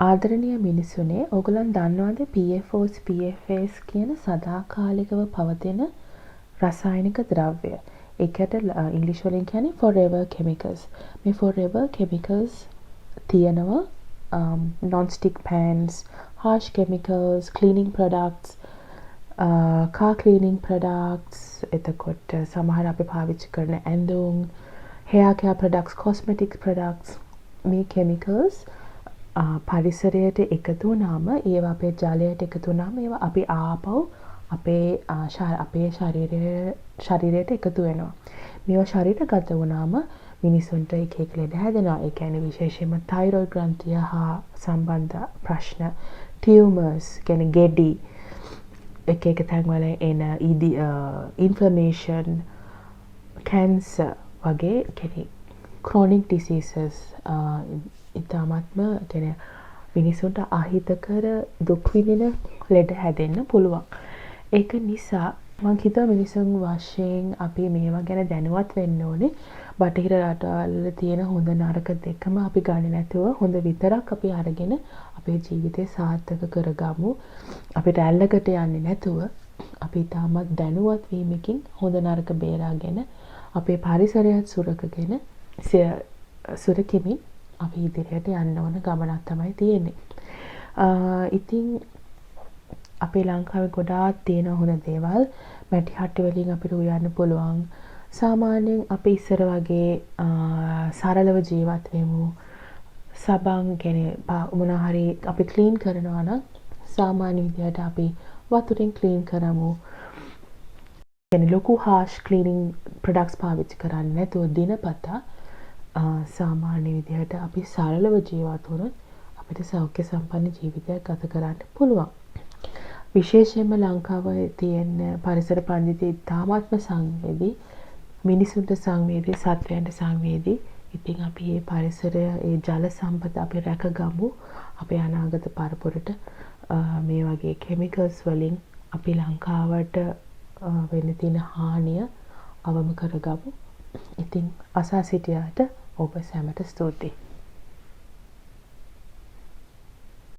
ආදරණීය මිනිසුනේ ඔයගොල්ලන් දන්නවද PFOS PFAS කියන සදාකාලිකව පවතින රසායනික ද්‍රව්‍ය. ඒකට ඉංග්‍රීසි වලින් කියන්නේ forever chemicals. මේ forever chemicals තියෙනවා non-stick pans, harsh chemicals, cleaning products, car cleaning products, එතකොට සමහර අපි පාවිච්චි කරන ඇඳුම්, hair care products, cosmetic products මේ chemicals පරිසරයට එකතු වුණාම ඒවා අපේ ජලයට එකතු වුණාම ඒවා අපි ආපහු අපේ ශරීරයට එකතු වෙනවා. මේවා ශරීරගත වුණාම මිනිසුන්ට එක එක ලෙඩ හැදෙනවා. ඒ කියන්නේ විශේෂයෙන්ම තයිරොයිඩ් ග්‍රන්ථිය හා සම්බන්ධ ප්‍රශ්න, ටියුමර්ස්, කියන්නේ ගෙඩි, එක එක තැන්වල එන ඉන්ෆ්ලමේෂන්, කැන්සර් වගේ කියන්නේ chronic diseases ඉතාමත්ම කියන්නේ මිනිසුන්ට අහිතකර දුක් විඳින ලෙඩ හැදෙන්න පුළුවන්. ඒක නිසා මම හිතුවා මිනිසුන් වශයෙන් අපි මේවා ගැන දැනුවත් වෙන්න ඕනේ. බටහිර රටවල තියෙන හොඳ නරක දෙකම අපි ගන්නේ නැතුව හොඳ විතරක් අපි අරගෙන අපේ ජීවිතේ සාර්ථක කරගමු. අපිට ඇල්ලකට යන්නේ නැතුව අපි තාමත් දැනුවත් වීමකින් හොඳ නරක බේරාගෙන අපේ පරිසරයත් සුරකගෙන සුරකිමින් අපි ඉදිරියට යන්න ඕන ගමනක් තමයි තියෙන්නේ. ඉතින් අපේ ලංකාවේ ගොඩාක් තියෙන හොඳ දේවල් මැටි හට්ටි වලින් අපිට උයන්න පුළුවන්. සාමාන්‍යයෙන් අපි ඉස්සර වගේ සරලව ජීවත් වෙමු. සබන් කියන්නේ මොනවා හරි අපි ක්ලීන් කරනවා නම් සාමාන්‍ය විදිහට අපි වතුරින් ක්ලීන් කරමු. කියන්නේ ලොකු harsh cleaning products පාවිච්චි කරන්නේ නැතුව දිනපතා සාමාන්‍ය විදිහට අපි සරලව ජීවත් වුණොත් අපිට සෞඛ්‍ය සම්පන්න ජීවිතයක් ගත කරන්න පුළුවන්. විශේෂයෙන්ම ලංකාවේ තියෙන පරිසර පද්ධතිය ඉතාමත්ම සංවේදී, මිනිසුන්ට සංවේදී, සත්වයන්ට සංවේදී. ඉතින් අපි මේ පරිසරය, මේ ජල සම්පත අපි රැකගමු. අපේ අනාගත පරපුරට මේ වගේ chemicals වලින් අපි ලංකාවට වෙන්න තියෙන හානිය අවම කරගමු. ඉතින් අසා සිටියාට ඔබ සැමට ස්තුතියි.